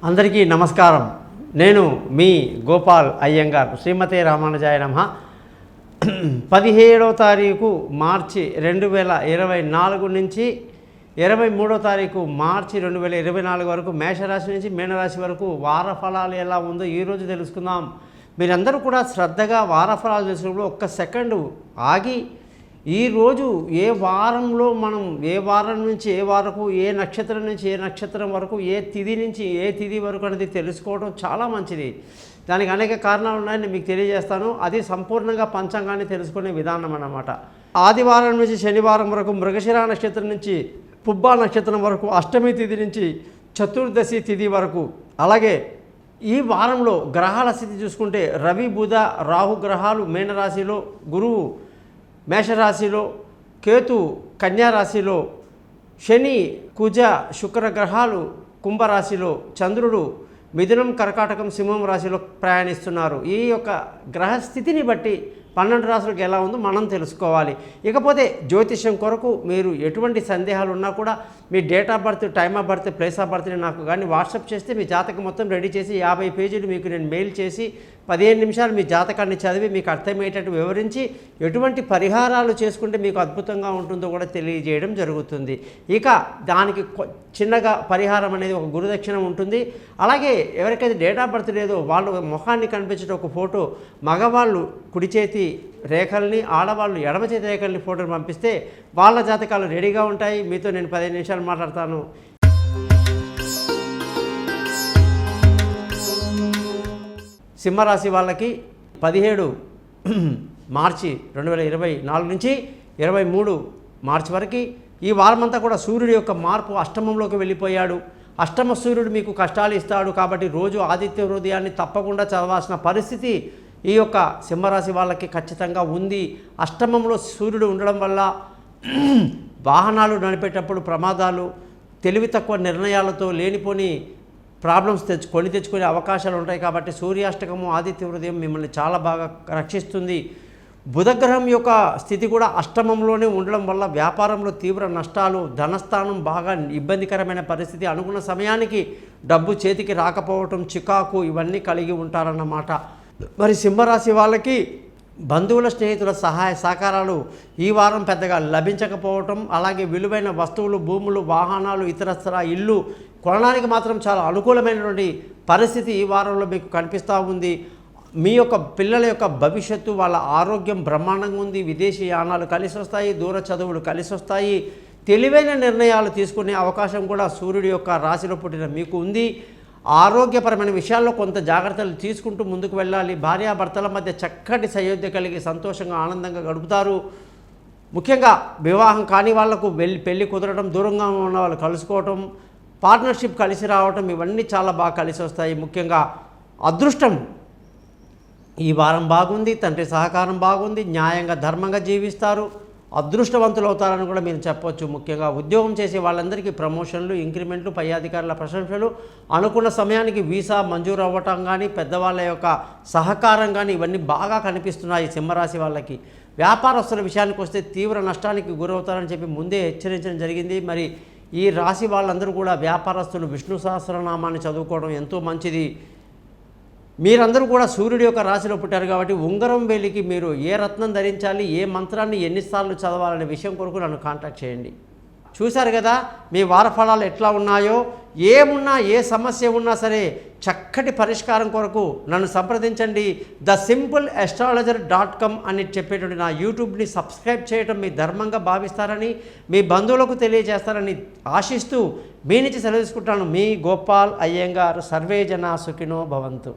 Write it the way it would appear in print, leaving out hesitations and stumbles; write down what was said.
అందరికీ నమస్కారం. నేను మీ గోపాల్ అయ్యంగార్. శ్రీమతే రామానుజాయ నమః. 17వ తారీఖు మార్చి 2024 నుంచి 23వ తారీఖు మార్చి 2024 వరకు మేషరాశి నుంచి మీనరాశి వరకు వార ఫలాలు ఎలా ఉందో ఈరోజు తెలుసుకుందాం. మీరందరూ కూడా శ్రద్ధగా వార ఫలాలు తెలుసుకున్నప్పుడు ఒక్క సెకండు ఆగి ఈరోజు ఏ వారంలో మనం ఏ వారం నుంచి ఏ వారకు ఏ నక్షత్రం నుంచి ఏ నక్షత్రం వరకు ఏ తిథి నుంచి ఏ తిథి వరకు అనేది తెలుసుకోవడం చాలా మంచిది. దానికి అనేక కారణాలు ఉన్నాయని మీకు తెలియజేస్తాను. అది సంపూర్ణంగా పంచాంగాన్ని తెలుసుకునే విధానం అన్నమాట. ఆదివారం నుంచి శనివారం వరకు మృగశిర నక్షత్రం నుంచి పుబ్బా నక్షత్రం వరకు అష్టమి తిథి నుంచి చతుర్దశి తిథి వరకు, అలాగే ఈ వారంలో గ్రహాల స్థితి చూసుకుంటే రవి బుధ రాహు గ్రహాలు మీనరాశిలో, గురువు మేషరాశిలో, కేతు కన్యారాశిలో, శని కుజ శుక్ర గ్రహాలు కుంభరాశిలో, చంద్రుడు మిథునం కర్కాటకం సింహం రాశిలో ప్రయాణిస్తున్నారు. ఈ యొక్క గ్రహస్థితిని బట్టి 12 రాశులకు ఎలా ఉందో మనం తెలుసుకోవాలి. ఇకపోతే జ్యోతిష్యం కొరకు మీరు ఎటువంటి సందేహాలు ఉన్నా కూడా మీ date of birth, time of birth, place of బర్త్ని నాకు కానీ వాట్సాప్ చేస్తే మీ జాతకం మొత్తం రెడీ చేసి 50 పేజీలు మీకు నేను మెయిల్ చేసి 15 నిమిషాలు మీ జాతకాన్ని చదివి మీకు అర్థమయ్యేటట్టు వివరించి ఎటువంటి పరిహారాలు చేసుకుంటే మీకు అద్భుతంగా ఉంటుందో కూడా తెలియజేయడం జరుగుతుంది. ఇక దానికి చిన్నగా పరిహారం అనేది ఒక గురుదక్షిణ ఉంటుంది. అలాగే ఎవరికైతే డేట్ ఆఫ్ బర్త్ లేదో వాళ్ళు ముఖాన్ని కనిపించే ఒక ఫోటో, మగవాళ్ళు కుడి చేతి రేఖల్ని, ఆడవాళ్ళు ఎడమ చేతి రేఖల్ని ఫోటోలు పంపిస్తే వాళ్ళ జాతకాలు రెడీగా ఉంటాయి. మీతో నేను 15 నిమిషాలు మాట్లాడతాను. సింహరాశి వాళ్ళకి 17 మార్చి 2024 నుంచి 23 మార్చి వరకు ఈ వారమంతా కూడా సూర్యుడి యొక్క మార్పు అష్టమంలోకి వెళ్ళిపోయాడు. అష్టమ సూర్యుడు మీకు కష్టాలు ఇస్తాడు. కాబట్టి రోజు ఆదిత్య హృదయాన్ని తప్పకుండా చదవాల్సిన పరిస్థితి ఈ యొక్క సింహరాశి వాళ్ళకి ఖచ్చితంగా ఉంది. అష్టమంలో సూర్యుడు ఉండడం వల్ల వాహనాలు నడిపేటప్పుడు ప్రమాదాలు, తెలివి తక్కువ నిర్ణయాలతో లేనిపోని ప్రాబ్లమ్స్ తెచ్చుకునే అవకాశాలు ఉంటాయి. కాబట్టి సూర్యాష్టకము ఆదిత్య హృదయం మిమ్మల్ని చాలా బాగా రక్షిస్తుంది. బుధగ్రహం యొక్క స్థితి కూడా అష్టమంలోనే ఉండడం వల్ల వ్యాపారంలో తీవ్ర నష్టాలు, ధనస్థానం బాగా ఇబ్బందికరమైన పరిస్థితి, అనుకున్న సమయానికి డబ్బు చేతికి రాకపోవటం, చికాకు ఇవన్నీ కలిగి ఉంటారన్నమాట. మరి సింహరాశి వాళ్ళకి బంధువుల, స్నేహితుల సహాయ సహకారాలు ఈ వారం పెద్దగా లభించకపోవటం, అలాగే విలువైన వస్తువులు, భూములు, వాహనాలు, ఇతరత్ర ఇల్లు కొనడానికి మాత్రం చాలా అనుకూలమైనటువంటి పరిస్థితి ఈ వారంలో మీకు కనిపిస్తూ ఉంది. మీ యొక్క పిల్లల యొక్క భవిష్యత్తు, వాళ్ళ ఆరోగ్యం బ్రహ్మాండంగా ఉంది. విదేశీ యానాలు కలిసి వస్తాయి, దూర చదువులు కలిసి వస్తాయి. తెలివైన నిర్ణయాలు తీసుకునే అవకాశం కూడా సూర్యుడి యొక్క రాశిలో పుట్టిన మీకు ఉంది. ఆరోగ్యపరమైన విషయాల్లో కొంత జాగ్రత్తలు తీసుకుంటూ ముందుకు వెళ్ళాలి. భార్యాభర్తల మధ్య చక్కటి సయోధ్య కలిగి సంతోషంగా ఆనందంగా గడుపుతారు. ముఖ్యంగా వివాహం కాని వాళ్లకు పెళ్ళి కుదరడం, దూరంగా ఉన్న వాళ్ళు కలుసుకోవటం, పార్ట్నర్షిప్ కలిసి రావటం ఇవన్నీ చాలా బాగా కలిసి వస్తాయి. ముఖ్యంగా అదృష్టం ఈ వారం బాగుంది. తండ్రి సహకారం బాగుంది. న్యాయంగా ధర్మంగా జీవిస్తారు. అదృష్టవంతులు అవుతారని కూడా మీరు చెప్పవచ్చు. ముఖ్యంగా ఉద్యోగం చేసే వాళ్ళందరికీ ప్రమోషన్లు, ఇంక్రిమెంట్లు, పై అధికారుల ప్రశంసలు, అనుకున్న సమయానికి వీసా మంజూరు అవ్వటం కానీ, పెద్దవాళ్ళ యొక్క సహకారం కానీ ఇవన్నీ బాగా కనిపిస్తున్నాయి సింహరాశి వాళ్ళకి. వ్యాపారస్తుల విషయానికి వస్తే తీవ్ర నష్టానికి గురవుతారని చెప్పి ముందే హెచ్చరించడం జరిగింది. మరి ఈ రాశి వాళ్ళందరూ కూడా వ్యాపారస్తులు విష్ణు సహస్రనామాన్ని చదువుకోవడం ఎంతో మంచిది. మీరందరూ కూడా సూర్యుడి యొక్క రాశిలో పుట్టారు కాబట్టి ఉంగరం వేలికి మీరు ఏ రత్నం ధరించాలి, ఏ మంత్రాన్ని ఎన్నిసార్లు చదవాలనే విషయం కొరకు నన్ను కాంటాక్ట్ చేయండి. చూశారు కదా మీ వార ఫలాలు ఎట్లా ఉన్నాయో. ఏమున్నా, ఏ సమస్య ఉన్నా సరే చక్కటి పరిష్కారం కొరకు నన్ను సంప్రదించండి. thesimple.astrologer.com అని చెప్పేటువంటి నా యూట్యూబ్ని సబ్స్క్రైబ్ చేయడం మీ ధర్మంగా భావిస్తారని, మీ బంధువులకు తెలియజేస్తారని ఆశిస్తూ మీ నుంచి సెలవు తీసుకుంటాను. మీ గోపాల్ అయ్యంగార్. సర్వే జనా సుఖినో భవంతు.